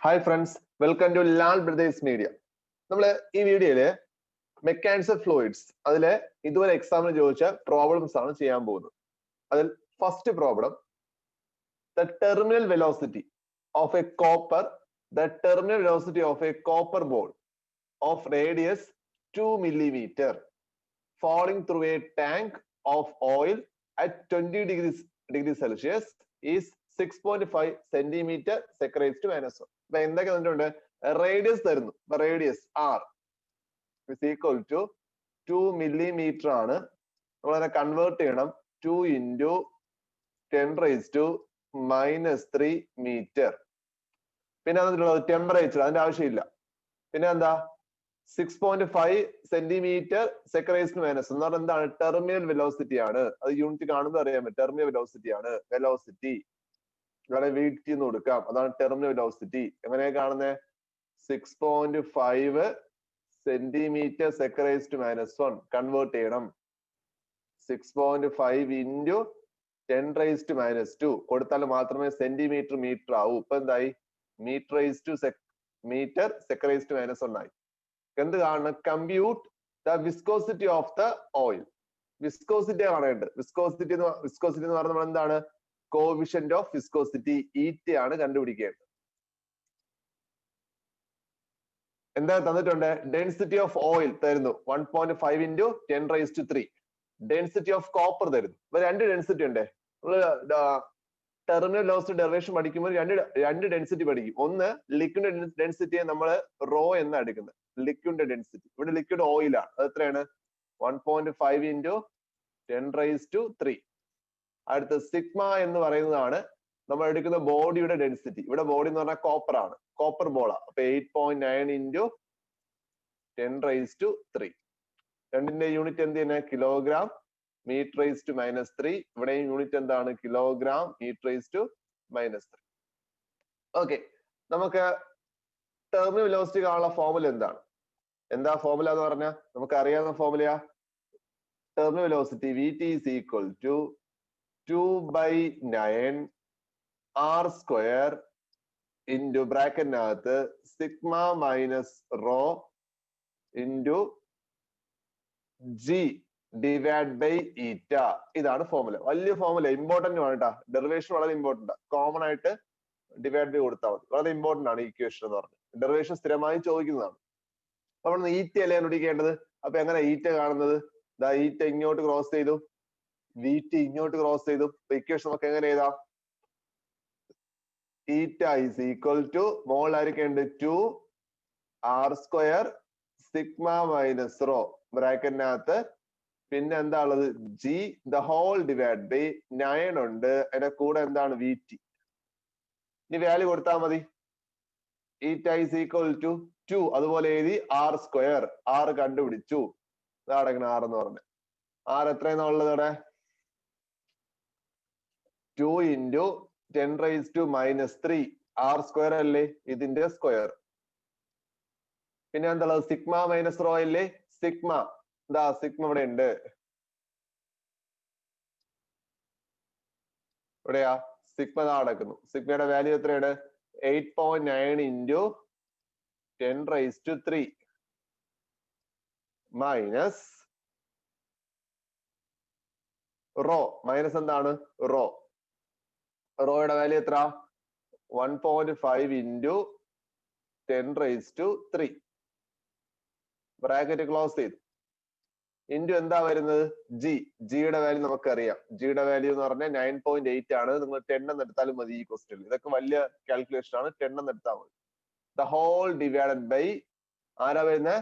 Hi friends, welcome to Lal Brothers Media. നമ്മള് ഈ വീഡിയോയില് മെക്കാനിക്സ് ഓഫ് ഫ്ലൂയിഡ്സ് അതിലെ ഇതുവരെ എക്സാമിന് ചോദിച്ച പ്രോബ്ലംസ് ആണ് ചെയ്യാൻ പോകുന്നത്. അതിൽ first problem, the terminal velocity of a copper ball of radius 2 millimeter falling through a tank of oil at 20 degrees Celsius is 6.5 centimeter sec raised to minus 1. അപ്പൊ എന്തൊക്കെ തന്നിട്ടുണ്ട്? റേഡിയസ് തരുന്നു. Radius r is equal to 2 millimeter ആണ്. നമ്മളതിനെ convert ചെയ്യണം. 2 into 10 raised to minus 3 meter. പിന്നെ അതിലുള്ളത് temperature, അതിന്റെ ആവശ്യമില്ല. പിന്നെ എന്താ? 6.5 centimeter sec raised to minus എന്ന് പറഞ്ഞാൽ എന്താണ്? ടെർമിനൽ വെലോസിറ്റി ആണ്. അത് യൂണിറ്റ് കാണുമ്പോൾ അറിയാൻ പറ്റും. ടെർമിനൽ വെലോസിറ്റി ആണ്. വെലോസിറ്റി ഇവിടെ വീട്ടി എന്ന് കൊടുക്കാം. അതാണ് ടെർമിനൽ വെലോസിറ്റി. എങ്ങനെയാ കാണുന്നത്? 6.5 centimeter sec raised to minus 1 convert ചെയ്യണം. 6.5 into 10 raised to minus 2 കൊടുത്താൽ മാത്രമേ സെന്റിമീറ്റർ മീറ്റർ ആവൂ. ഇപ്പൊ എന്തായി? Meter raised to meter sec raised to minus 1 ആയി. എന്ത് കാണണം? Compute the viscosity of the oil. Viscosity കാണേണ്ടത്. വിസ്കോസിറ്റി എന്ന് പറഞ്ഞാൽ നമ്മൾ എന്താണ്? കോഎഫിഷ്യന്റ് ഓഫ് വിസ്കോസിറ്റി ഈറ്റ ആണ് കണ്ടുപിടിക്കേണ്ടത്. എന്താ തന്നിട്ടുണ്ട്? ഡെൻസിറ്റി ഓഫ് ഓയിൽ തരുന്നു 1.5 into 10 raised to 3. Density of copper തരുന്നു. ഇപ്പൊ രണ്ട് ഡെൻസിറ്റി ഉണ്ട്. ടെർമിനൽ വെലോസിറ്റി ഡെറിവേഷൻ പഠിക്കുമ്പോൾ രണ്ട് ഡെൻസിറ്റി പഠിക്കും. ഒന്ന് ലിക്വിഡ് ഡെൻസിറ്റിയെ നമ്മൾ റോ എന്ന് എടുക്കുന്നത്. ലിക്വിഡ് ഡെൻസിറ്റി ഇവിടെ ലിക്വിഡ് ഓയിൽ ആണ്. അത് എത്രയാണ്? 1.5 into 10 raised to 3. അടുത്ത സിഗ്മ എന്ന് പറയുന്നതാണ് നമ്മൾ എടുക്കുന്ന ബോഡിയുടെ ഡെൻസിറ്റി. ഇവിടെ ബോഡി എന്ന് പറഞ്ഞാൽ കോപ്പർ ആണ്. കോപ്പർ ബോളാ. അപ്പൊ 8.9 into 10 raised to 3. രണ്ടിന്റെ യൂണിറ്റ് എന്ത് തന്നെ? Kilogram metre raised to minus 3. ഇവിടെയും യൂണിറ്റ് എന്താണ്? Kilogram metre raised to minus 3. Okay, നമുക്ക് ടെർമിനൽ വെലോസിറ്റി കാണാനുള്ള ഫോർമുല എന്താണ്? എന്താ ഫോർമുല എന്ന് പറഞ്ഞാൽ നമുക്ക് അറിയാവുന്ന ഫോർമുലയാ. Terminal velocity VT is equal to 2/9 r square into ബ്രാക്കറ്റിനകത്ത് sigma minus rho into G divided by eta. ഇതാണ് ഫോർമുല. വലിയ ഫോർമുല, ഇമ്പോർട്ടന്റ് ആണ് കേട്ടോ. ഡെറിവേഷൻ വളരെ ഇമ്പോർട്ടന്റ്. കോമൺ ആയിട്ട് ഡിവൈഡ് ബൈ കൊടുത്താൽ മതി. വളരെ ഇമ്പോർട്ടന്റ് ആണ് ഇക്വേഷൻ എന്ന് പറഞ്ഞത്. ഡെറിവേഷൻ സ്ഥിരമായി ചോദിക്കുന്നതാണ്. അപ്പൊ നമ്മൾ ഈറ്റ അല്ലേ കണ്ടുപിടിക്കേണ്ടത്. അപ്പൊ എങ്ങനെ ഈറ്റ കാണുന്നത്? ദാ ഈറ്റ ഇങ്ങോട്ട് ക്രോസ് ചെയ്തു, VT ഇങ്ങോട്ട് ക്രോസ് ചെയ്തു. ഇക്വേഷൻ നമുക്ക് എങ്ങനെ എഴുതാം? ഈറ്റ ഈസ് ഈക്വൽ ടു മോൾ ആയിരിക്കേണ്ടത് 2 r square sigma minus rho ബ്രാക്കറ്റിനകത്ത് പിന്നെ എന്താ ഉള്ളത്? G the whole divided by 9 ഉണ്ട്. അതിന്റെ കൂടെ എന്താണ്? VT. ഇനി വാല്യൂ കൊടുത്താൽ മതി. ഈറ്റ ഈസ് ഈക്വൽ ടു 2 അതുപോലെ എഴുതി r സ്ക്വയർ. r കണ്ടുപിടിച്ചു. ഇതാടങ്ങനെ r എന്ന് പറഞ്ഞത്. r എത്രയെന്നുള്ളത് ഇവിടെ 2 into 10 raised to minus 3. r square അല്ലേ? ഇതിന്റെ സ്ക്വയർ. പിന്നെ എന്താ ഉള്ളത്? സിഗ്മ മൈനസ് റോ അല്ലേ? സിഗ്മ. എന്താ സിഗ്മ ഇവിടെ ഉണ്ട്. ഇവിടെയാ സിഗ്മ നടക്കുന്നു. സിഗ്മയുടെ വാല്യൂ എത്രയാണ്? 8.9 into 10 raised to 3 minus raw. Minus എന്താണ്? റോ. റോയുടെ വാല്യൂ എത്ര? 1.5 into 10 raised to 3. Bracket close ചെയ്തു. ഇൻറ്റു എന്താ വരുന്നത്? ജി. ജിയുടെ വാല്യൂ നമുക്കറിയാം. ജിയുടെ വാല്യൂ എന്ന് പറഞ്ഞാൽ 9.8 ആണ്. നിങ്ങൾ 10 എന്ന് എടുത്താലും മതി ഈ ക്വസ്റ്റ്യൻ. ഇതൊക്കെ വലിയ കാൽക്കുലേഷൻ ആണ്. 10 എന്ന് എടുത്താൽ മതി. ദ ഹോൾ ഡിവൈഡഡ് ബൈ ആരാ വരുന്നത്?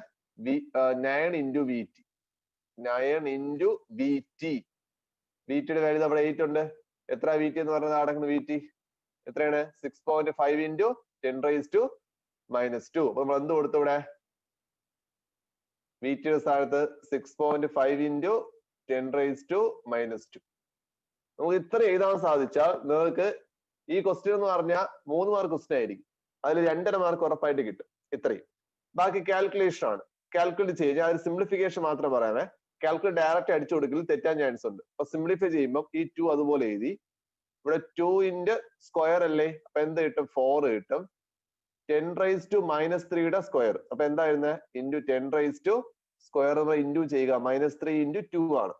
9 into VT. 9 into VT. VTയുടെ value നമ്മുടെ 8 ഉണ്ട്. എത്ര VT എന്ന് പറഞ്ഞത്? നടക്കുന്ന VT എത്രയാണ്? 6.5 into 10 raised to minus 2. അപ്പൊ നമ്മൾ എന്ത് കൊടുത്തു ഇവിടെ? VTയുടെ സ്ഥാനത്ത് 6.5 into 10 raised to minus 2. നമുക്ക് ഇത്ര എഴുതാൻ സാധിച്ചാൽ നിങ്ങൾക്ക് ഈ ക്വസ്റ്റ്യൻ എന്ന് പറഞ്ഞാൽ 3 മാർക്ക് ക്വസ്റ്റ്യൻ ആയിരിക്കും. അതിൽ 2.5 മാർക്ക് ഉറപ്പായിട്ട് കിട്ടും. ഇത്രയും. ബാക്കി കാൽക്കുലേഷൻ ആണ്. കാൽക്കുലേറ്റ് ചെയ്ത് ഞാൻ ഒരു സിംപ്ലിഫിക്കേഷൻ മാത്രം പറയാമേ. കാൽക്കുലേറ്റ് ഡയറക്റ്റ് അടിച്ചു കൊടുക്കൽ തെറ്റാൻ ചാൻസ് ഉണ്ട്. അപ്പൊ സിംപ്ലിഫൈ ചെയ്യുമ്പോൾ ഈ 2 അതുപോലെ എഴുതി. ഇവിടെ 2 into സ്ക്വയർ അല്ലേ? അപ്പൊ എന്ത് കിട്ടും? 4 കിട്ടും. 10 raised to -3 സ്ക്വയർ. അപ്പൊ എന്തായിരുന്നു? Into 10 raised to square into ചെയ്യുക. -3 ഇൻറ്റു 2 ആണ്.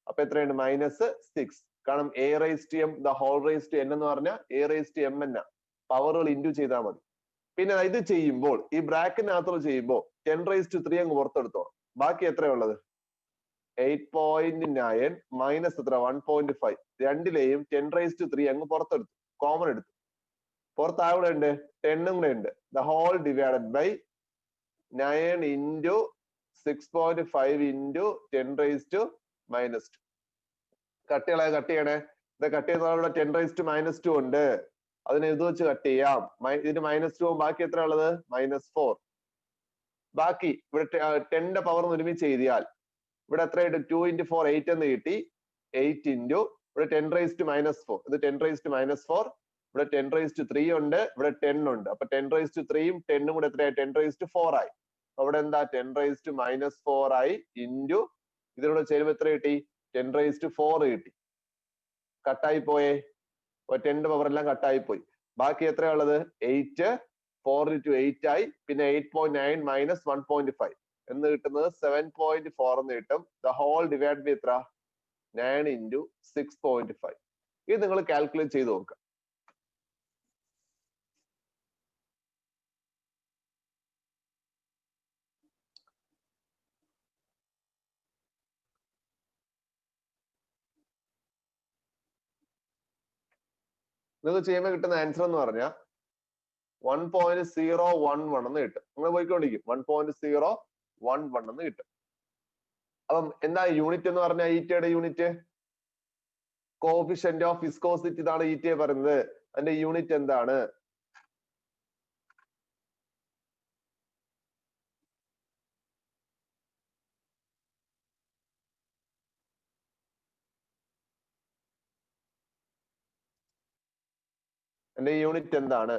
അപ്പൊ എത്രയുണ്ട്? -6. കാരണം a raised to m the whole raised to n എന്ന് പറഞ്ഞാൽ a raised to m എന്നാ. പവറുകൾ ഇൻറ്റു ചെയ്താൽ മതി. പിന്നെ ഇത് ചെയ്യുമ്പോൾ ഈ ബ്രാക്കറ്റിനകത്തുള്ള ചെയ്യുമ്പോൾ 10 raised to 3 അങ്ങ് പുറത്തെടുത്തോ. ബാക്കി എത്രയുള്ളത്? 8.9 മൈനസ് എത്ര? 1.5. രണ്ടിലെയും 10 raised to 3 അങ്ങ് പുറത്തെടുത്തു, കോമൺ എടുത്തു. പുറത്ത് ആവിടെ ഉണ്ട്? 10 കൂടെ ഉണ്ട്. The whole divided by 9 into 6.5 into 10 raised to -2. Cut ചെയ്യണേ. ഇത് കട്ട് ചെയ്യുന്ന ഇവിടെ 10 raised to -2 ഉണ്ട്. അതിനെ ഇത് വെച്ച് കട്ട് ചെയ്യാം. ഇതിന് -2 ബാക്കി എത്ര ഉള്ളത്? -4. ബാക്കി ഇവിടെ 10ന്റെ പവർ ഒരുമിച്ച് എഴുതിയാൽ ഇവിടെ എത്രയായിട്ട്? 2 × 4 8 എന്ന് കിട്ടി. 8 ഇൻറ്റു ഇവിടെ 10 raised to -4. ഇത് 10 raised to -4. ഇവിടെ 10 raised to 3 ഉണ്ട്, ഇവിടെ 10 ഉണ്ട്. അപ്പൊ 10 raised to 3 ഉം 10 ഉം കൂടെ എത്രയായി? 10 raised to 4 ആയി. അവിടെ എന്താ? 10 raised to -4 ആയി ഇൻറ്റു ഇതിനോട് ചേരുമ്പോൾ എത്ര കിട്ടി? 10 raised to 4 കിട്ടി. കട്ടായി പോയേ. 10ന്റെ പവർ എല്ലാം കട്ടായി പോയി. ബാക്കി എത്രയാ ഉള്ളത്? 8. 4 × 8 ആയി. പിന്നെ 8.9 മൈനസ് 1.5 എന്ന് കിട്ടുന്നത് 7.4 എന്ന് കിട്ടും. ദ ഹോൾ ഡിവൈഡ് ബൈ എത്ര? 9 ഇൻറ്റു 6.5. ഇത് നിങ്ങൾ കാൽക്കുലേറ്റ് ചെയ്ത് നോക്കുക. നിങ്ങൾക്ക് ചെയ്യുമ്പോൾ കിട്ടുന്ന ആൻസർ എന്ന് പറഞ്ഞാൽ 1.011 എന്ന് കിട്ടും. നിങ്ങൾ പോയിക്കൊണ്ടിരിക്കും. 1.011 എന്ന് കിട്ടും. അപ്പം എന്താ യൂണിറ്റ് എന്ന് പറഞ്ഞാൽ? ഈറ്റയുടെ യൂണിറ്റ് കോഫിഷ്യന്റ് ഓഫ് വിസ്കോസിറ്റി ഇതാണ് ഈറ്റയെ പറയുന്നത്. അതിന്റെ യൂണിറ്റ് എന്താണ്? എന്റെ യൂണിറ്റ് എന്താണ്?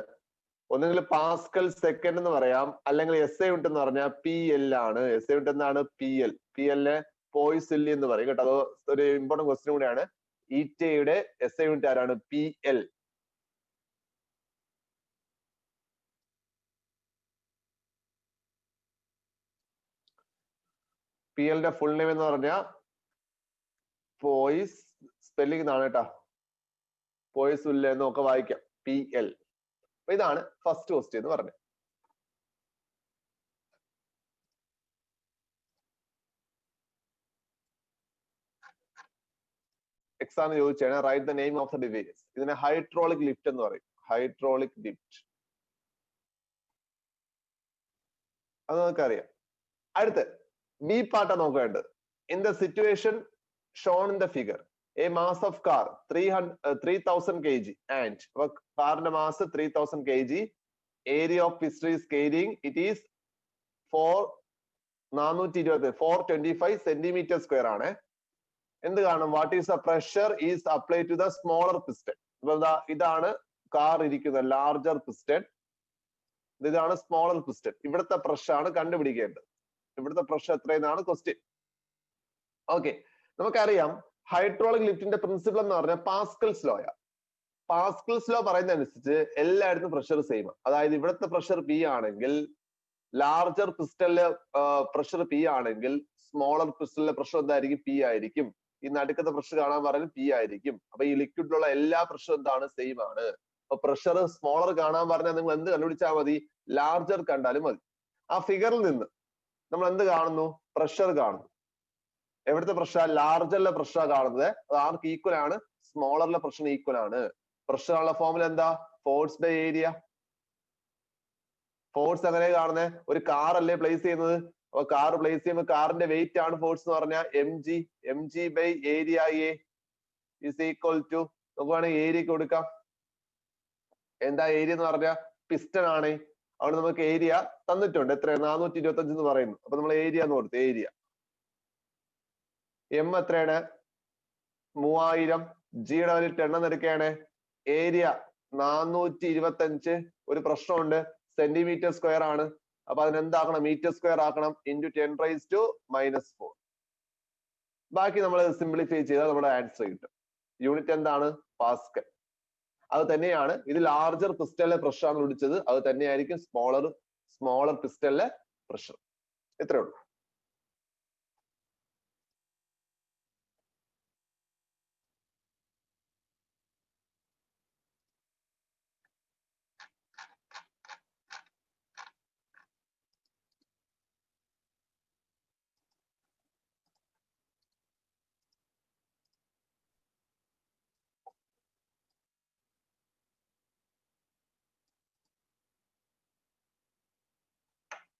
ഒന്നുകിൽ പാസ്കൽ സെക്കൻഡ് എന്ന് പറയാം, അല്ലെങ്കിൽ എസ് ഐ യൂണിറ്റ് എന്ന് പറഞ്ഞാൽ PL ആണ്. എസ് ഐ യൂണിറ്റ് എന്താണ്? PL. PL പോയിസില്ലി എന്ന് പറയും കേട്ടോ. അത് ഒരു ഇമ്പോർട്ടന്റ് ക്വസ്റ്റ്യൻ കൂടെയാണ്. ഈറ്റയുടെ എസ് ഐ യൂണിറ്റ് ആരാണ്? PL. PLന്റെ ഫുൾ നെയിം എന്ന് പറഞ്ഞാൽ പോയിസ്, സ്പെല്ലിംഗ് എന്നാണ് കേട്ടോ. പോയിസുല്ല എന്നൊക്കെ വായിക്കാം. PL. ഇതാണ് ഫസ്റ്റ് ക്വസ്റ്റ്യൻ എന്ന് പറഞ്ഞത്. എക്സാം ചോദിച്ചാണ് write the name of the device. ഇതിനെ ഹൈഡ്രോളിക് ലിഫ്റ്റ് എന്ന് പറയും. ഹൈഡ്രോളിക് ലിഫ്റ്റ് അത് നമുക്കറിയാം. അടുത്ത് ബി പാർട്ടാ നോക്കേണ്ടത്. In the situation shown in the figure a mass of car 3000 kg and കാറിന്റെ mass 3000 kg. Area of piston is carrying it is 425 centimetre square ആണ്. എന്ത് കാണും? What is the pressure is apply to the smaller piston. ഇതാണ് car ഇരിക്കുന്ന larger piston. ഇതാണ് smaller piston. ഇവിടുത്തെ pressure ആണ് കണ്ടുപിടിക്കേണ്ടത്. ഇവിടുത്തെ പ്രഷർ എത്രയെന്നാണ് ക്വസ്റ്റ്യൻ. ഓക്കെ, നമുക്കറിയാം ഹൈഡ്രോളിക് ലിഫ്റ്റിന്റെ പ്രിൻസിപ്പിൾ എന്ന് പറഞ്ഞാൽ പാസ്കൽസ് ലോയാ. പാസ്കൽസ് ലോ പറയുന്ന അനുസരിച്ച് എല്ലായിടത്തും പ്രഷർ സെയിം. അതായത് ഇവിടുത്തെ പ്രഷർ P ആണെങ്കിൽ ലാർജർ പിസ്റ്റലിലെ പ്രഷർ P ആണെങ്കിൽ സ്മോളർ പിസ്റ്റലിലെ പ്രഷർ എന്തായിരിക്കും? P ആയിരിക്കും. ഈ നടുക്കത്തെ പ്രഷർ കാണാൻ പറയുന്നത് P ആയിരിക്കും. അപ്പൊ ഈ ലിക്വിഡിലുള്ള എല്ലാ പ്രഷറും എന്താണ്? സെയിം ആണ്. അപ്പൊ പ്രഷർ സ്മോളർ കാണാൻ പറഞ്ഞാൽ നിങ്ങൾ എന്ത് കണ്ടുപിടിച്ചാൽ മതി? ലാർജർ കണ്ടാലും മതി. ആ ഫിഗറിൽ നിന്ന് നമ്മൾ എന്ത് കാണുന്നു? പ്രഷർ കാണുന്നു. എവിടുത്തെ പ്രഷർ? ലാർജറിലെ പ്രഷർ കാണുന്നത്. അത് ആർക്ക് ഈക്വൽ ആണ്? സ്മോളറിലെ പ്രഷറിന് ഈക്വൽ ആണ്. പ്രഷറുള്ള ഫോമിൽ എന്താ? Force by area. ഫോഴ്സ് എങ്ങനെ കാണുന്നത്? ഒരു കാർ അല്ലേ പ്ലേസ് ചെയ്യുന്നത്? അപ്പൊ കാർ പ്ലേസ് ചെയ്യുമ്പോൾ കാറിന്റെ വെയിറ്റ് ആണ് ഫോഴ്സ് എന്ന് പറഞ്ഞാൽ mg by area A is equal to, നമുക്ക് വേണമെങ്കിൽ ഏരിയ കൊടുക്കാം. എന്താ ഏരിയ എന്ന് പറഞ്ഞാൽ? പിസ്റ്റൺ ആണ്. അവിടെ നമുക്ക് ഏരിയ തന്നിട്ടുണ്ട്. എത്ര? 425 എന്ന് പറയുന്നു. അപ്പൊ നമ്മൾ ഏരിയ എന്ന് കൊടുത്തു. ഏരിയ M എത്രയാണ്? 3000. ജിയുടെ വാല്യൂ 10 എന്ന് എടുക്കുകയാണ്. ഏരിയ 425. ഒരു പ്രശ്നമുണ്ട്, സെന്റിമീറ്റർ സ്ക്വയർ ആണ്. അപ്പൊ അതിനെന്താക്കണം? മീറ്റർ സ്ക്വയർ ആക്കണം. Into 10 raised to -4. ബാക്കി നമ്മൾ സിംപ്ലിഫൈ ചെയ്താൽ നമ്മുടെ ആൻസർ കിട്ടും. യൂണിറ്റ് എന്താണ്? പാസ്കൽ. അത് തന്നെയാണ് ഇത് ലാർജർ പിസ്റ്റലിലെ പ്രഷർ ആണ് വിളിച്ചത്. അത് തന്നെയായിരിക്കും സ്മോളർ പിസ്റ്റലിലെ പ്രഷർ. ഇത്രയേ ഉള്ളൂ.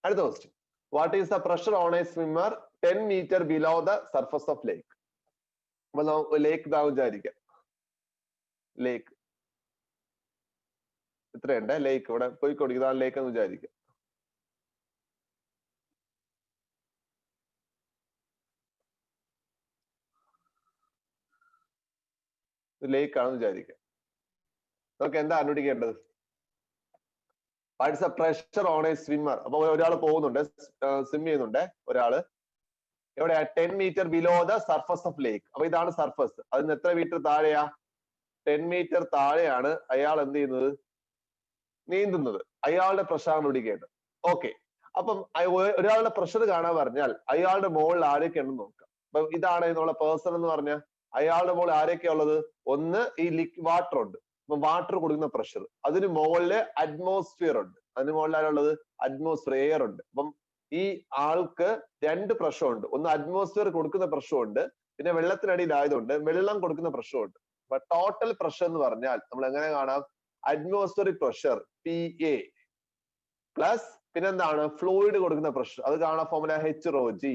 അടുത്ത question. What is the pressure on a swimmer 10 meter below the surface of lake? അപ്പൊ നമുക്ക് ലേക്ക് ഇതാ വിചാരിക്കാം. ലേക്ക് ഇത്രയുണ്ട്. ലേക്ക് ഇവിടെ പോയിക്കൊടുക്കുക, ലേക്ക് എന്ന് വിചാരിക്കാം. ലേക്ക് ആണെന്ന് വിചാരിക്കാം. നമുക്ക് എന്താ കണ്ടുപിടിക്കേണ്ടത്? What's a pressure on a swimmer. അപ്പൊ ഒരാൾ പോകുന്നുണ്ട്, സ്വിം ചെയ്യുന്നുണ്ട് ഒരാള്. എവിടെയാ? 10 meter below the surface of lake. അപ്പൊ ഇതാണ് സർഫസ്. അതിന് എത്ര മീറ്റർ താഴെയാ? 10 meter താഴെയാണ് അയാൾ എന്ത് ചെയ്യുന്നത്? നീന്തുന്നത്. അയാളുടെ പ്രഷർ കണ്ടുപിടിക്കേണ്ടത്. ഓക്കെ. അപ്പം ഒരാളുടെ പ്രഷർ കാണാൻ പറഞ്ഞാൽ അയാളുടെ മുകളിൽ ആരൊക്കെ ഉണ്ടെന്ന് നോക്കാം. അപ്പൊ ഇതാണ് നമ്മളെ പേഴ്സൺ എന്ന് പറഞ്ഞാൽ അയാളുടെ മുകളിൽ ആരൊക്കെയാ ഉള്ളത്? ഒന്ന് ഈ വാട്ടർ ഉണ്ട്. അപ്പൊ വാട്ടർ കൊടുക്കുന്ന പ്രഷർ. അതിന് മുകളില് അറ്റ്മോസ്ഫിയർ ഉണ്ട്. അതിന് മുകളിൽ ആരുള്ളത്? അറ്റ്മോസ്ഫിയർ, എയർ ഉണ്ട്. അപ്പം ഈ ആൾക്ക് രണ്ട് പ്രഷറുണ്ട്. ഒന്ന് അറ്റ്മോസ്ഫിയർ കൊടുക്കുന്ന പ്രഷറുണ്ട്, പിന്നെ വെള്ളത്തിനടിയിലായതുകൊണ്ട് വെള്ളം കൊടുക്കുന്ന പ്രഷറുണ്ട്. അപ്പൊ ടോട്ടൽ പ്രഷർ എന്ന് പറഞ്ഞാൽ നമ്മൾ എങ്ങനെ കാണാം? അറ്റ്മോസ്ഫിയറിക് പ്രഷർ PA പ്ലസ് പിന്നെന്താണ്? ഫ്ലൂയിഡ് കൊടുക്കുന്ന പ്രഷർ. അത് കാണാൻ formula HρG.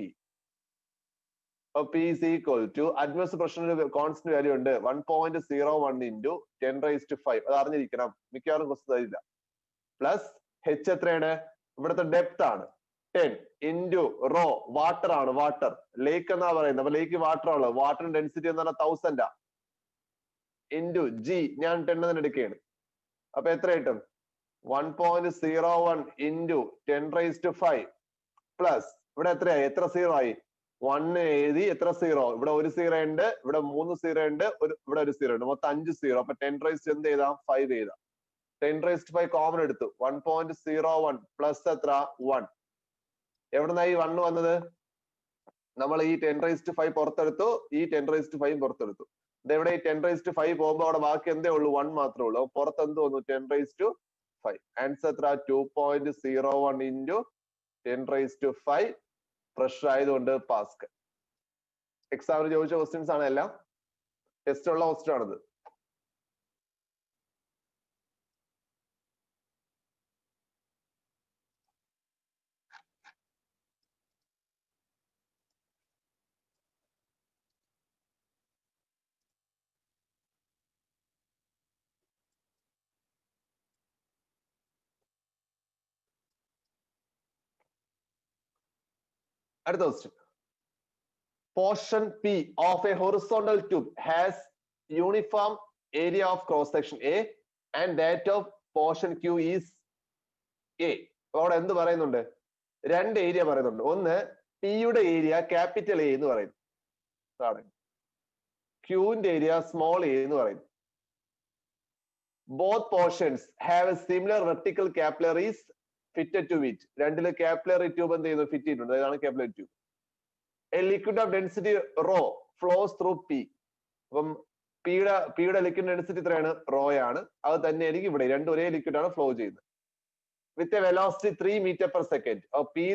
P is equal to atmospheric pressure constant value ഉണ്ട് 1.01 into 10⁵. അത് അറിഞ്ഞിരിക്കണം, മിക്കവാറും ക്വസ്റ്റ്യൻ തരില്ല. പ്ലസ് H എത്രയാണ്? ഇവിടുത്തെ ഡെപ്ത് ആണ് 10 into റോ, വാട്ടർ ആണ്. വാട്ടർ ലേക്ക് എന്നാ പറയുന്നത്. അപ്പൊ ലേക്ക് വാട്ടർ ആണ്. വാട്ടറിന്റെ ഡെൻസിറ്റി എന്ന് പറഞ്ഞാൽ 1000 into G. ഞാൻ 10 തന്നെ എടുക്കുകയാണ്. അപ്പൊ എത്ര കിട്ടും? 1.01 into 10⁵. പ്ലസ് ഇവിടെ എത്രയായി? എത്ര സീറോ ആയി? 1 എഴുതി. എത്ര സീറോ? ഇവിടെ ഒരു സീറോ ഉണ്ട്, ഇവിടെ 3 സീറോ ഉണ്ട്, ഇവിടെ ഒരു സീറോ ഉണ്ട്. മൊത്തം 5 സീറോ. അപ്പൊ 10⁵ എന്ത് ചെയ്താം? 5 ചെയ്താം. 10⁵5 കോമൺ എടുത്തു. 1.01 പ്ലസ് എത്ര? 1. എവിടുന്നായി 1 വന്നത്? നമ്മൾ ഈ 10⁵5 പുറത്തെടുത്തു, ഈ 10⁵5 പുറത്തെടുത്തു. ഇതെവിടെ? ഈ 10⁵5 പോകുമ്പോൾ അവിടെ ബാക്കി എന്തേ ഉള്ളൂ? 1 മാത്രമേ ഉള്ളൂ. പുറത്ത് എന്ത് വന്നു? 10⁵5. ആൻസർ എത്ര? 2.01 into 10⁵5 പ്രഷർ ആയതുകൊണ്ട് പാസ്കൽ. എക്സാമിന് ചോദിച്ച ക്വസ്റ്റ്യൻസ് ആണ് എല്ലാം. ടെസ്റ്റ് ഉള്ള ക്വസ്റ്റ്യൻ ആണിത്. അടുത്ത question. Portion P of a horizontal tube has uniform area of cross section A and that of portion Q is A. അവിടെ എന്ത് പറയുന്നുണ്ട്? രണ്ട് ഏരിയ പറയുന്നുണ്ട്. ഒന്ന് P യുടെ ഏരിയ ക്യാപിറ്റൽ A എന്ന് പറയുന്നു. Qന്റെ ഏരിയ സ്മോൾ a എന്ന് പറയുന്നു. Both portions have a similar vertical capillaries fitted to it. രണ്ടില് capillary tube എന്ത് ചെയ്യുന്നു? ഫിറ്റ് ചെയ്തിട്ടുണ്ട്. ഇതാണ് capillary tube. A liquid of density rho flows through P. അപ്പം പിയുടെ ലിക്വിഡ് ഡെൻസിറ്റി എത്രയാണ്? റോ ആണ്. അത് തന്നെയായിരിക്കും ഇവിടെ. രണ്ടും ഒരേ ലിക്വിഡ് ആണ് ഫ്ലോ ചെയ്യുന്നത്. With a velocity 3 meter per second. അപ്പൊ പി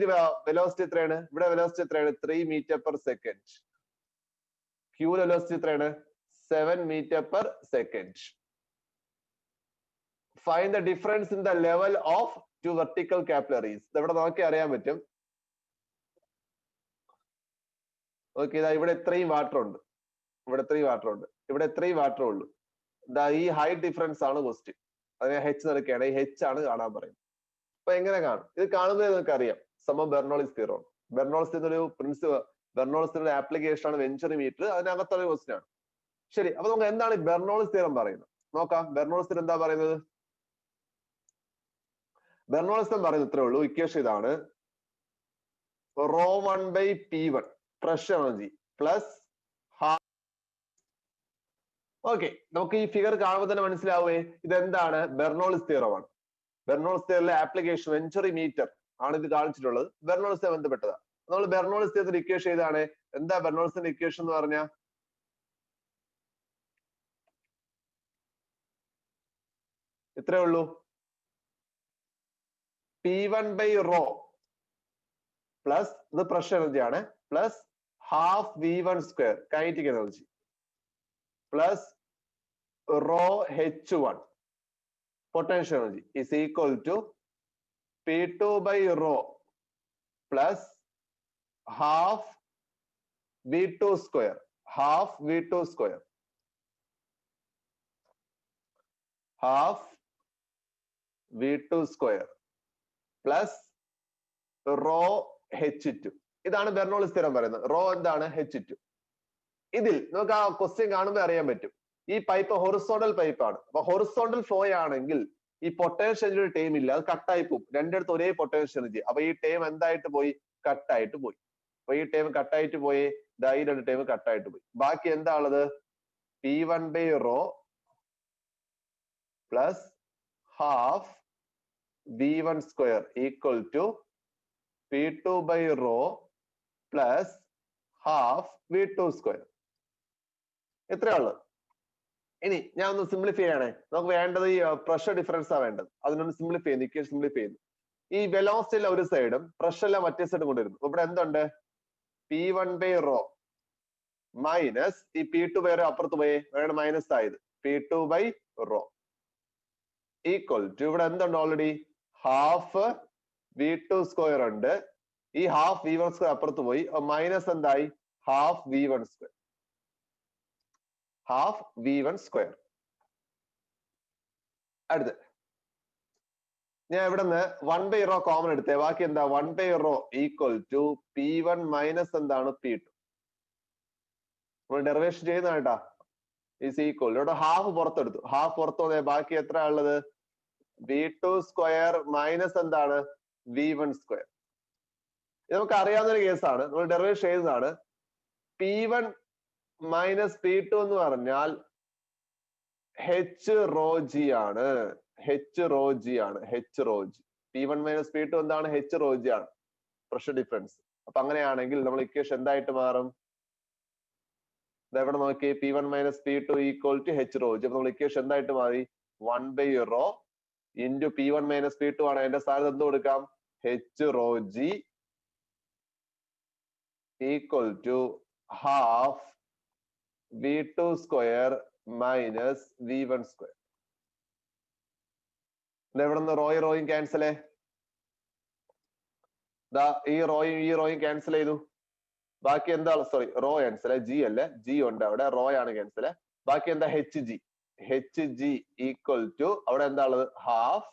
വെലോസിറ്റി എത്രയാണ്? ഇവിടെ വെലോസിറ്റി എത്രയാണ്? 3 meter per second. Q velocity എത്രയാണ്? 7 meter per second. Find the difference in the level of two vertical capillaries. ഇവിടെ നോക്കി അറിയാൻ പറ്റും. ഓക്കെ, ഇതാ ഇവിടെ ഇത്രയും വാട്ടർ ഉണ്ട്, ഇവിടെ ഇത്രയും വാട്ടർ ഉണ്ട്, ഇവിടെ ഇത്രയും വാട്ടർ ഉള്ളൂ. ഇതാ ഈ ഹൈറ്റ് ഡിഫറൻസ് ആണ് ക്വസ്റ്റ്യൻ. അതിനെ H നിറയ്ക്കുകയാണ്. ഈ H ആണ് കാണാൻ പറയുന്നത്. അപ്പൊ എങ്ങനെ കാണും? ഇത് കാണുന്നത് നിങ്ങൾക്ക് അറിയാം. സമം ബെർണോളിസ് തിയറം. ബെർണോളിസ് ഒരു പ്രിൻസിപ്പൽ, ബെർണോളിസ് തിയറിയുടെ ആപ്ലിക്കേഷൻ ആണ് വെഞ്ചറി മീറ്റർ. അതിനകത്തുള്ള ക്വസ്റ്റ്യൻ ആണ്. ശരി, അപ്പൊ നമുക്ക് എന്താണ് ഈ ബെർണോളിസ് തിയറം പറയുന്നത് നോക്കാം. ബെർണോളിസ് തിയറം എന്താ പറയുന്നത്? ബെർണോളിസ് തിയറം പറയുന്നത് ഇത്രേ ഉള്ളൂ. ഇക്വേഷൻ ഇതാണ്. ρ1/P1 pressure energy plus okay, നമുക്ക് ഈ ഫിഗർ കാണുമ്പോൾ തന്നെ മനസ്സിലാവേ ഇതെന്താണ്? ബെർണോളിസ് തിയറം ആണ്. ബെർണോളിസ് തിയറിലെ ആപ്ലിക്കേഷൻ വെഞ്ചുറി മീറ്റർ ആണ് ഇത് കാണിച്ചിട്ടുള്ളത്. ബെർണോളിസ് ബന്ധപ്പെട്ടതാണ്. നമ്മൾ ബെർണോളിസ് തിയറത്തിന്റെ ഇക്വേഷൻ ഏതാണ്? എന്താ ബെർണോളിസിന്റെ ഇക്വേഷൻ എന്ന് പറഞ്ഞാൽ? ഇത്രേ ഉള്ളൂ. P1/ρ പ്ലസ് ഇത് പ്രഷർ എനർജി ആണ്, plus half V1² kinetic energy plus ρH1 potential energy is equal to P2/ρ plus half V2², half V2² half V2² plus ρH2. ഇതാണ് ബെർണോളിസ് തിയറം പറയുന്നത്. റോ എന്താണ്? H2. ഇതിൽ നമുക്ക് ആ ക്വസ്റ്റ്യൻ കാണുമ്പോൾ അറിയാൻ പറ്റും. ഈ പൈപ്പ് ഹൊറിസോണ്ടൽ പൈപ്പ് ആണ്. അപ്പൊ ഹൊറിസോണ്ടൽ ഫ്ലോ ആണെങ്കിൽ ഈ പൊട്ടൻഷ്യൽ എനർജിയുടെ ടൈം ഇല്ല, അത് കട്ടായി പോകും. രണ്ടിടത്ത് ഒരേ പൊട്ടൻഷ്യൽ എനർജി. അപ്പൊ ഈ ടൈം എന്തായിട്ട് പോയി? കട്ടായിട്ട് പോയി. അപ്പൊ ഈ ടൈം കട്ടായിട്ട് പോയി, ഈ രണ്ട് ടൈം കട്ടായിട്ട് പോയി. ബാക്കി എന്താ ഉള്ളത്? P1/ρ plus half V1² equal to P2/ρ plus half V2². എത്രയുള്ളത്? ഇനി ഞാൻ ഒന്ന് സിംപ്ലിഫൈ ചെയ്യണേ. നമുക്ക് വേണ്ടത് ഈ പ്രഷർ ഡിഫറൻസ് ആണ് വേണ്ടത്. അതിനൊന്ന് സിംപ്ലിഫൈ ചെയ്യുന്നു, ഇക്വേഷൻ സിംപ്ലിഫൈ ചെയ്യുന്നു. ഈ വെലോസിറ്റിയിലെ ഒരു സൈഡും പ്രഷറിലെ മറ്റേ സൈഡും കൊണ്ടുവരുന്നു. ഇവിടെ എന്തുണ്ട്? P1/ρ മൈനസ് ഈ P2/ρ അപ്പുറത്ത് പോയി വേണം മൈനസ് ആയത്, P2/ρ ഈക്വൽ ടു ഇവിടെ എന്തുണ്ട്? ഓൾറെഡി ഹാഫ് V2² ഉണ്ട്. ഈ ഹാഫ് V1² അപ്പുറത്ത് പോയി, മൈനസ് എന്തായി? Half V1². Half V1². അടുത്ത് ഞാൻ ഇവിടെ നിന്ന് 1/ρ കോമൺ എടുത്തേ. ബാക്കി എന്താ? 1/ρ ഈക്വൽ ടു P1 മൈനസ് എന്താണ്? P2. നമ്മൾ ഡെറിവേഷൻ ചെയ്യുന്ന കേട്ടാ. ഈസ് ഈക്വൽ ഇവിടെ ഹാഫ് പുറത്തെടുത്തു, ഹാഫ് പുറത്തു പോയ ബാക്കി എത്ര ഉള്ളത്? V2² മൈനസ് എന്താണ്? V1². ഇത് നമുക്ക് അറിയാവുന്ന ഒരു കേസാണ്, നമ്മൾ ഡെറിവേഷൻ ചെയ്യുന്നതാണ്. P1 മൈനസ് P2 എന്ന് പറഞ്ഞാൽ HρG ആണ്. HρG ആണ്. HρG. P1 മൈനസ് P2 എന്താണ്? HρG ആണ്, പ്രഷർ ഡിഫറൻസ്. അപ്പൊ അങ്ങനെയാണെങ്കിൽ നമ്മൾ ഇക്വേഷൻ എന്തായിട്ട് മാറും? ഇതെവിടെ നോക്കി? P1 minus P2 equal to HρG. അപ്പൊ നമ്മൾ ഇക്വേഷൻ എന്തായിട്ട് മാറി? 1/ρ ഇൻറ്റു P1 മൈനസ് P2 ആണ്. അതിന്റെ സ്ഥാനത്ത് എന്ത് കൊടുക്കാം? HρG equal to half V2² minus V1². ഇതെവിടെ നിന്ന് റോയും ക്യാൻസലേ? ഈ റോയും ക്യാൻസൽ ചെയ്തു. ബാക്കി എന്താ? സോറി, റോ ക്യാൻസൽ, G അല്ലേ, G ഉണ്ട് അവിടെ, റോ ആണ് ക്യാൻസൽ. ബാക്കി എന്താ? HG ഈക്വൽ ടു അവിടെ എന്താ ഉള്ളത്? Half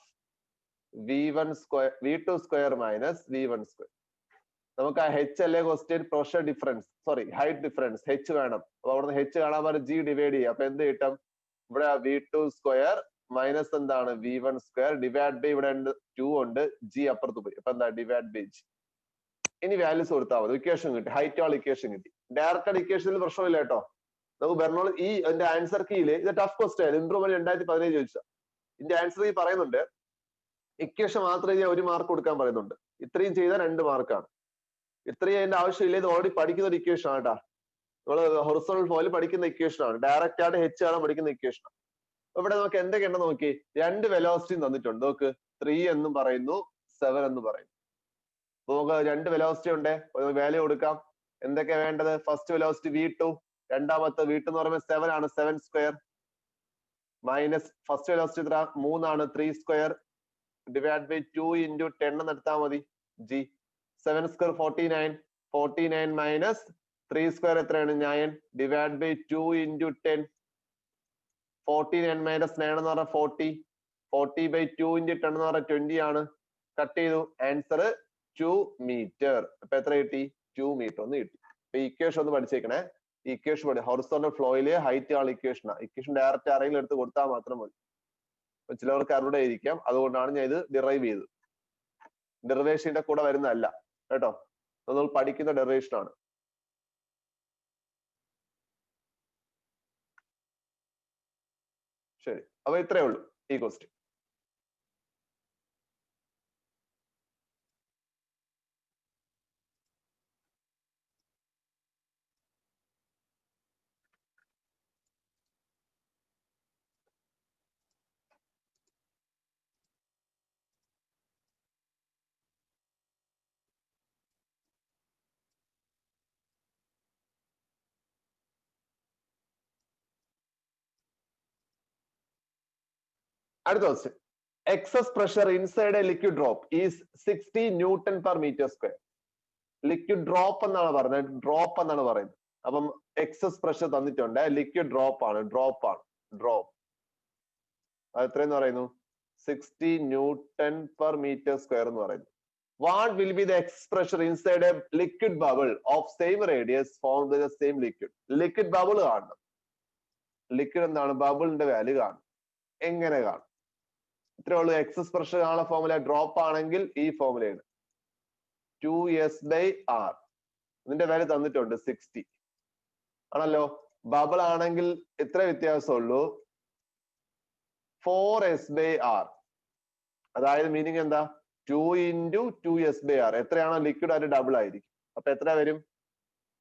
V2² minus V1². നമുക്ക് ആ H അല്ലേ question? Pressure difference, sorry height difference, H വേണം. അപ്പൊ അവിടെ നിന്ന് H കാണാൻ പറഞ്ഞ G ഡിവൈഡ് ചെയ്യുക. അപ്പൊ എന്ത് കിട്ടും? ഇവിടെ V2² മൈനസ് എന്താണ്? V1² ഡിവൈഡ് ബൈ ഇവിടെ 2 ഉണ്ട്, G അപ്പുറത്ത് പോയി. അപ്പൊ എന്താ? Divide by G. ഇനി വാല്യൂസ് കൊടുത്താൽ മതി. ഇക്വേഷൻ കിട്ടി, ഹൈറ്റ് ആൾ ഇക്വേഷൻ കിട്ടി. ഡയറക്റ്റ് ഇക്വേഷനിൽ പ്രശ്നമില്ല കേട്ടോ. നമുക്ക് ബെർണോളി ഈ എന്റെ ആൻസർ കീയില് ഇത് ടഫ് ക്വസ്റ്റ്യൻ ഇംപ്രൂവ്മെന്റ് 2017 ചോദിച്ച ഇതിന്റെ ആൻസർ ഈ പറയുന്നുണ്ട്. ഇക്വേഷൻ മാത്രം ചെയ്യാൻ 1 മാർക്ക് കൊടുക്കാൻ പറയുന്നുണ്ട്. ഇത്രയും ചെയ്താൽ 2 മാർക്കാണ്. ഇത്രയും അതിന്റെ ആവശ്യമില്ല. ഇത് ഓൾറെഡി പഠിക്കുന്ന ഒരു ഇക്വേഷൻ ആണ് കേട്ടാ. നമ്മൾ ഹൊറിസോണ്ടൽ ഫ്ലോയിൽ പഠിക്കുന്ന ഇക്വേഷൻ ആണ്. ഡയറക്റ്റ് ആയിട്ട് H ആണ് പഠിക്കുന്ന ഇക്വേഷൻ ആണ്. ഇവിടെ നമുക്ക് എന്തൊക്കെയുണ്ട് നോക്കി. 2 വെലോസിറ്റി തന്നിട്ടുണ്ട്. നോക്ക്, 3 എന്നും പറയുന്നു, 7 എന്ന് പറയുന്നു. നമുക്ക് 2 വെലോസിറ്റി ഉണ്ട്, വാല്യൂ കൊടുക്കാം. എന്തൊക്കെയാ വേണ്ടത്? ഫസ്റ്റ് വെലോസിറ്റി V2, രണ്ടാമത്തെ V2 എന്ന് പറയുമ്പോൾ 7 ആണ്, 7² മൈനസ് ഫസ്റ്റ് വെലോസിറ്റി എത്ര? 3 ആണ്, 3² ഡിവൈഡ് ബൈ 2 ഇൻറ്റു 10 എന്ന് എടുത്താൽ മതി. G 7² 49 മൈനസ് 3² എത്രയാണ്? 9 ഡിവൈഡ് ബൈ 2 ഇൻറ്റു 10. 49 മൈനസ് 9 എന്ന് പറഞ്ഞാൽ 40 ബൈ 2 ഇൻറ്റു 10 എന്ന് പറഞ്ഞാൽ 20 ആണ്. കട്ട് ചെയ്തു. Answer 2 meter. അപ്പൊ എത്ര കിട്ടി? 2 മീറ്റർ ഒന്ന് കിട്ടി. അപ്പൊ ഇക്വേഷൻ ഒന്ന് പഠിച്ചേക്കണേ. ഇക്വേഷൻ ഹൊറിസോണ്ടൽ ഫ്ലോയില് ഹൈറ്റ് ആണ് ഇക്വേഷൻ. ഇക്വേഷൻ ഡയറക്റ്റ് ആരെങ്കിലും എടുത്ത് കൊടുത്താൽ മാത്രം മതി. ചിലവർക്ക് അറിവിടെ ഇരിക്കാം, അതുകൊണ്ടാണ് ഞാൻ ഇത് ഡിറൈവ് ചെയ്തത്. ഡെറിവേഷന്റെ കൂടെ വരുന്നതല്ല കേട്ടോ, നമ്മൾ പഠിക്കുന്ന ഡെറിവേഷൻ ആണ്. ശരി, അപ്പൊ ഇത്രയേ ഉള്ളൂ ഈ ക്വസ്റ്റ്യൻ. അടുത്ത question. excess pressure inside a liquid drop is 60 Newton per meter square. Liquid drop എന്നാണ് പറയുന്നത്, ഡ്രോപ്പ് എന്നാണ് പറയുന്നത്. അപ്പം എക്സസ് പ്രഷർ തന്നിട്ടുണ്ട്, ലിക്വിഡ് ഡ്രോപ്പ് ആണ്, ഡ്രോപ്പ്. അത് എത്രയെന്ന് പറയുന്നു? 60 Newton per meter square എന്ന് പറയുന്നു. What will be the excess pressure inside a liquid bubble of same radius formed by the same liquid? Liquid bubble കാണണം. ലിക്വിഡ് എന്താണ്? ബബിളിന്റെ വാല്യൂ കാണണം. എങ്ങനെ കാണും? ഇത്രേ ഉള്ളൂ. എക്സസ് പ്രഷർ കാണുന്ന ഫോർമുല ഡ്രോപ്പ് ആണെങ്കിൽ ഈ ഫോർമുലയാണ് 2S/R. ഇതിന്റെ വാല്യൂ തന്നിട്ടുണ്ട് 60 ആണല്ലോ. ബബിൾ ആണെങ്കിൽ എത്ര വ്യത്യാസമുള്ളൂ? 4S/R. അതായത് മീനിങ് എന്താ? 2 × 2S/R. എത്രയാണോ ലിക്വിഡ് അത് ഡബിൾ ആയിരിക്കും. അപ്പൊ എത്ര വരും?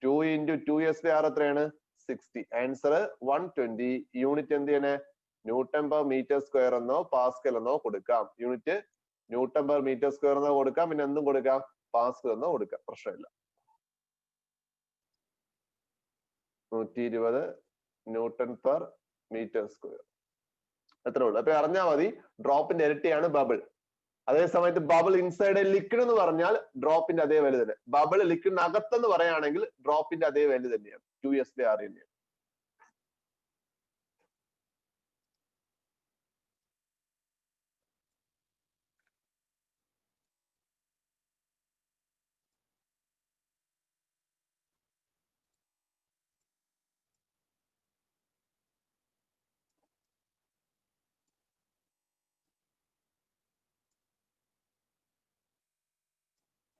2 × 2S/R എത്രയാണ്? 60. ആൻസർ 120. യൂണിറ്റ് എന്ത് ചെയ്യണേ? ന്യൂട്ടൺ പെർ മീറ്റർ സ്ക്വയർ എന്നോ പാസ്കൽ എന്നോ കൊടുക്കാം. Unit newton per meter square എന്നോ കൊടുക്കാം, പിന്നെ എന്തും കൊടുക്കാം, പാസ്കൽ എന്നോ കൊടുക്കാം, പ്രശ്നമില്ല. 120 ന്യൂട്ടൺ പെർ മീറ്റർ സ്ക്വയർ എത്ര ഉള്ളു. അപ്പൊ അറിഞ്ഞാൽ മതി ഡ്രോപ്പിന്റെ ഇരട്ടിയാണ് ബബിൾ. അതേ സമയത്ത് ബബിൾ ഇൻസൈഡ് ലിക്വിഡ് എന്ന് പറഞ്ഞാൽ ഡ്രോപ്പിന്റെ അതേ വാല്യൂ തന്നെ. ബബിൾ ലിക്വിഡിനകത്തെന്ന് പറയുകയാണെങ്കിൽ ഡ്രോപ്പിന്റെ അതേ വാല്യൂ തന്നെയാണ്, 2S/R തന്നെയാണ്.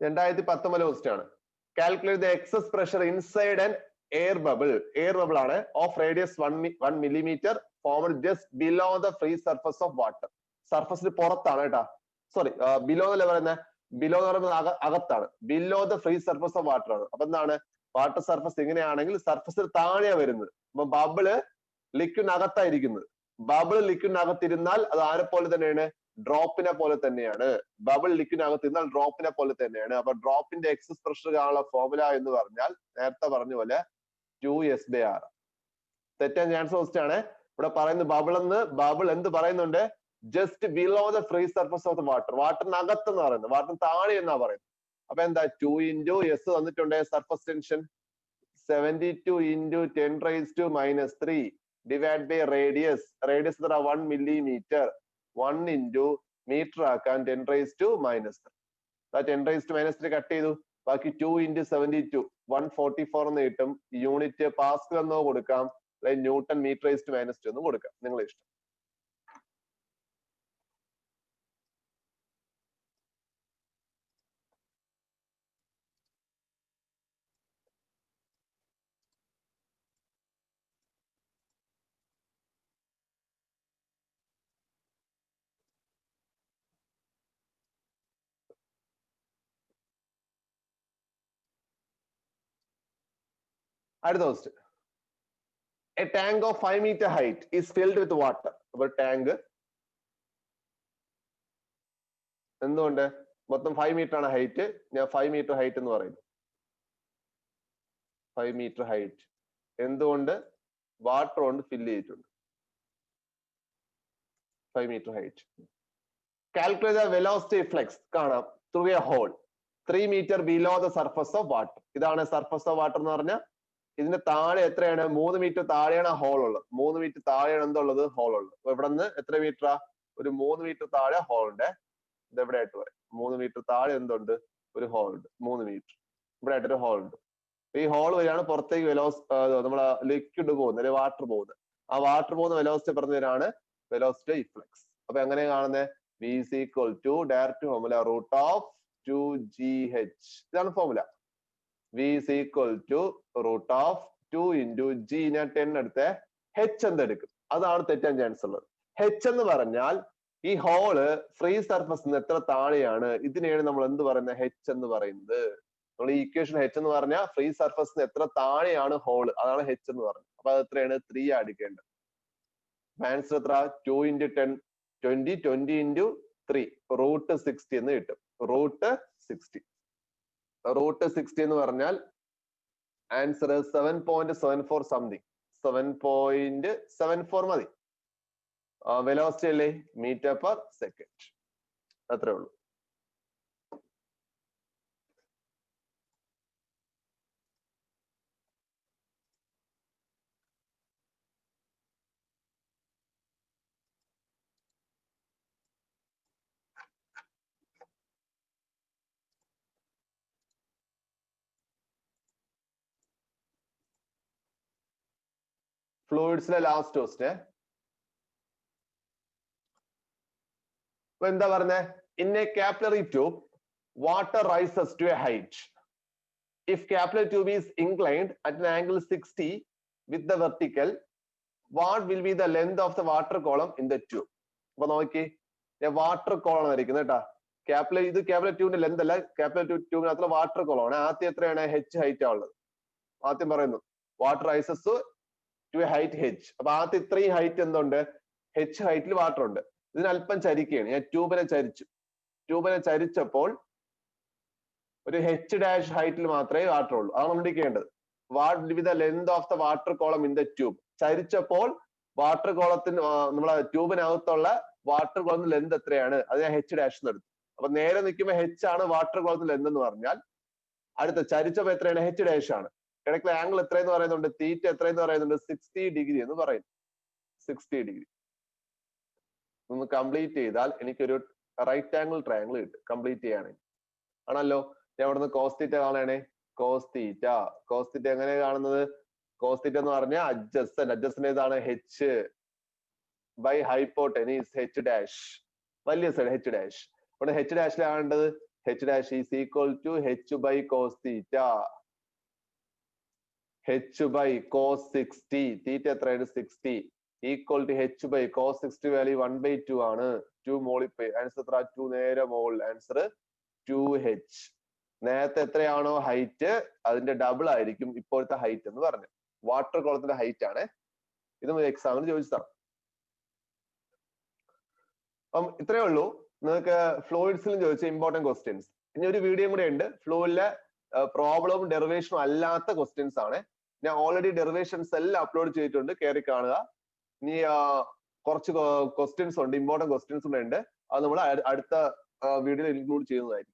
രണ്ടായിരത്തി 19 ക്വസ്റ്റ്യൻ ആണ്. Calculate the excess pressure inside an air bubble. Air bubble ആണ് of radius 1 millimeter formed just below the free surface of water. സർഫസിന് പുറത്താണ് കേട്ടാ, സോറി ബിലോ എന്നല്ല പറയുന്നത്, ബിലോ എന്ന് പറയുന്നത് അകത്താണ്. Below the free surface of water ആണ്. അപ്പൊ എന്താണ്? വാട്ടർ സർഫസ് ഇങ്ങനെയാണെങ്കിൽ സർഫസിന് താഴെയാണ് വരുന്നത്. അപ്പൊ ബബിള് ലിക്വിഡിനകത്തായിരിക്കുന്നത്. ബബിൾ ലിക്വിഡിനകത്തിരുന്നാൽ അത് ആരെ പോലെ തന്നെയാണ്? ഡ്രോപ്പിനെ പോലെ തന്നെയാണ്. ബബിൾ ലിക്വിഡിനകത്ത് ഇരുന്നാൽ ഡ്രോപ്പിനെ പോലെ തന്നെയാണ്. അപ്പൊ ഡ്രോപ്പിന്റെ എക്സസ് പ്രഷർ കാണാനുള്ള ഫോർമുല എന്ന് പറഞ്ഞാൽ നേരത്തെ പറഞ്ഞ പോലെ 2S/R. തെറ്റാൻ ചാൻസ് ഫസ്റ്റ് ആണ്. ഇവിടെ പറയുന്നത് ബബിൾ എന്ത് പറയുന്നുണ്ട്? Just below the free surface of the water. വാട്ടറിനകത്ത് എന്ന് പറയുന്നത്, വാട്ടറിന് താഴെ എന്നാ പറയുന്നത്. അപ്പൊ എന്താ? 2 × S തന്നിട്ടുണ്ട് surface tension 72 × 10⁻³ divide by radius. Radius എത്ര? 1 millimeter. 1 × മീറ്റർ ആക്കാൻ 10⁻³ 10⁻³ കട്ട് ചെയ്തു. ബാക്കി 2 × 72 144 എന്ന് കിട്ടും. യൂണിറ്റ് പാസ്കൽ എന്നോ കൊടുക്കാം, അല്ലെങ്കിൽ ന്യൂട്ടൺ മീറ്റർ⁻² എന്നും കൊടുക്കാം, നിങ്ങളെ ഇഷ്ടം. അടുത്ത question. A tank of 5 meter height is filled with water. അപ്പോൾ ടാങ്ക് എന്തുകൊണ്ട്? മൊത്തം 5 meter ആണ് ഹൈറ്റ്. ഞാൻ 5 meter ഹൈറ്റ് എന്ന് പറയുന്നു. 5 meter ഹൈറ്റ് എന്തുകൊണ്ട്? വാട്ടർ കൊണ്ട് ഫില്ല് ചെയ്തിട്ടുണ്ട്. 5 meter height. Calculate the velocity flux കാണാം through a hole 3 meter below the surface of water. ഇതാണ് സർഫസ് ഓഫ് വാട്ടർ എന്ന് പറഞ്ഞാൽ. ഇതിന്റെ താഴെ എത്രയാണ്? 3 meter താഴെയാണ് ഹോൾ ഉള്ളത്. 3 meter താഴെയാണ് എന്തുള്ളത്? ഹോൾ ഉള്ളത്. അപ്പൊ ഇവിടെ നിന്ന് എത്ര മീറ്ററാ? ഒരു 3 meter താഴെ ഹോൾ ഉണ്ട്. ഇത് എവിടെ ആയിട്ട് പറയും? 3 meter താഴെ എന്തുണ്ട്? ഒരു ഹോൾ ഉണ്ട്. 3 meter ഇവിടെ ആയിട്ടൊരു ഹോൾ ഉണ്ട്. ഈ ഹോൾ വഴിയാണ് പുറത്തേക്ക് നമ്മളെ ലിക്വിഡ് പോകുന്നത്, അല്ലെങ്കിൽ വാട്ടർ പോകുന്നത്. ആ വാട്ടർ പോകുന്ന വെലോസിറ്റി പറഞ്ഞവരാണ് വെലോസിറ്റി ഫ്ലക്സ്. അപ്പൊ എങ്ങനെ കാണുന്നത്? V = direct formula √2GH. ഇതാണ് ഫോർമുല. V = √2 × G. ഞാൻ 10 എടുത്ത് H എന്തെടുക്കും? അതാണ് തെറ്റാൻ ചാൻസ് ഉള്ളത്. H എന്ന് പറഞ്ഞാൽ ഈ ഹോള് ഫ്രീ സർഫസിന് എത്ര താഴെയാണ്, ഇതിനെയാണ് നമ്മൾ എന്ത് പറയുന്നത്, H എന്ന് പറയുന്നത്. നമ്മൾ ഈ ഇക്വേഷൻ H എന്ന് പറഞ്ഞാൽ ഫ്രീ സർഫസിന് എത്ര താഴെയാണ് ഹോള്, അതാണ് H എന്ന് പറയുന്നത്. അപ്പൊ അത് എത്രയാണ്, 3 അടിക്കേണ്ടത്. ആൻസർ എത്ര, 2 × 10 20 20 × 3 √60 എന്ന് കിട്ടും. √60 എന്ന് പറഞ്ഞാൽ ആൻസർ 7.74 സംതിങ്, 7.74 മതി. വെലോസിറ്റി അല്ലേ, മീറ്റർ പെർ സെക്കൻഡ്. അത്രേ ഉള്ളൂ. ഫ്ലൂയിഡ്സിലെ ലാസ്റ്റ് ക്വസ്റ്റ്യൻ. അപ്പൊ എന്താ പറഞ്ഞേ, in a capillary tube water rises to a height. If capillary tube is inclined at an angle 60 with the vertical, what will be the length of the water column in the tube? അപ്പൊ നോക്കി, water column ആയിരിക്കും കേട്ടാ. ഇത് capillary ട്യൂബിന്റെ length അല്ല, capillary ട്യൂബിനകത്തുള്ള water column ആണ്. ആദ്യം എത്രയാണ്, H ഹൈറ്റ് ഉള്ളത്. ആദ്യം പറയുന്നു water rises to a height H. അപ്പൊ ആദ്യം ഇത്രയും ഹൈറ്റ് എന്തുണ്ട്, H ഹൈറ്റിൽ വാട്ടർ ഉണ്ട്. ഇതിന് അല്പം ചരിക്കുകയാണ്, ഞാൻ ട്യൂബിനെ ചരിച്ചപ്പോൾ ഒരു H ഡാഷ് ഹൈറ്റിൽ മാത്രമേ വാട്ടർ ഉള്ളൂ. അതാണ് നമ്മൾ ചെയ്യേണ്ടത്. What will be the length of the water column in the tube. ചരിച്ചപ്പോൾ വാട്ടർ കോളത്തിന്, നമ്മളെ ട്യൂബിനകത്തുള്ള വാട്ടർ കോളത്തിന് ലെന്ത് എത്രയാണ്, അത് ഞാൻ H ഡാഷ് എടുത്തു. അപ്പൊ നേരെ നിൽക്കുമ്പോൾ H ആണ് വാട്ടർ കോളത്തിന് ലെന്ത് എന്ന് പറഞ്ഞാൽ, അടുത്ത ചരിച്ചപ്പോൾ എത്രയാണ്, H ഡാഷ് ആണ്. ഇടയ്ക്കുള്ള ആംഗിൾ എത്രയെന്ന് പറയുന്നുണ്ട്, തീറ്റ എത്രയെന്ന് പറയുന്നുണ്ട്, 60 ഡിഗ്രി എന്ന് പറയുന്നു. 60 ഡിഗ്രി ഒന്ന് കംപ്ലീറ്റ് ചെയ്താൽ എനിക്കൊരു റൈറ്റ് ആംഗിൾ ട്രയാംഗിൾ കിട്ടും. കംപ്ലീറ്റ് ചെയ്യുകയാണെങ്കിൽ ആണല്ലോ. ഞാൻ ഇവിടുന്ന് കോസ് തീറ്റ കാണുകയാണെ, കോസ് തീറ്റ എങ്ങനെ കാണുന്നത്, കോസ് തീറ്റ എന്ന് പറഞ്ഞാൽ അഡ്ജസ്റ്റന്റ് ഏതാണ്, H by hypotenuse H dash, വലിയ സൈഡ് H ഡാഷ്. ഇവിടെ H ഡാഷിലാകേണ്ടത്, H dash is equal to H by cos theta, H by cos 60. Theta എത്രയാണ്, 60 equal to H by cos 60 value 1/2 ആണ്. 2 മോളിഫൈ. Answer എത്ര, 2 നേരെ മോളിൽ. Answer 2H. നേരത്തെ എത്രയാണോ ഹൈറ്റ് അതിന്റെ ഡബിൾ ആയിരിക്കും ഇപ്പോഴത്തെ ഹൈറ്റ് എന്ന് പറഞ്ഞു. വാട്ടർ കോളത്തിന്റെ ഹൈറ്റ് ആണ് ഇത്. എക്സാമിന് ചോദിച്ചതാണ്. അപ്പം ഇത്രയേ ഉള്ളൂ. നിങ്ങൾക്ക് ഫ്ലൂയിഡ്സിലും ചോദിച്ച ഇമ്പോർട്ടന്റ് ക്വസ്റ്റ്യൻസ്. ഇനി ഒരു വീഡിയോ കൂടെ ഉണ്ട്, ഫ്ലൂയിഡിലെ പ്രോബ്ലവും ഡെറിവേഷനും അല്ലാത്ത ക്വസ്റ്റ്യൻസ് ആണ്. ഞാൻ ഓൾറെഡി ഡെറിവേഷൻസ് എല്ലാം അപ്ലോഡ് ചെയ്തിട്ടുണ്ട്, കയറി കാണുക. ഇനി കുറച്ച് ക്വസ്റ്റ്യൻസ് ഉണ്ട്, ഇമ്പോർട്ടന്റ് ക്വസ്റ്റ്യൻസ് കൂടെ ഉണ്ട്. അത് നമ്മൾ അടുത്ത വീഡിയോയിൽ ഇൻക്ലൂഡ് ചെയ്യുന്നതായിരിക്കും.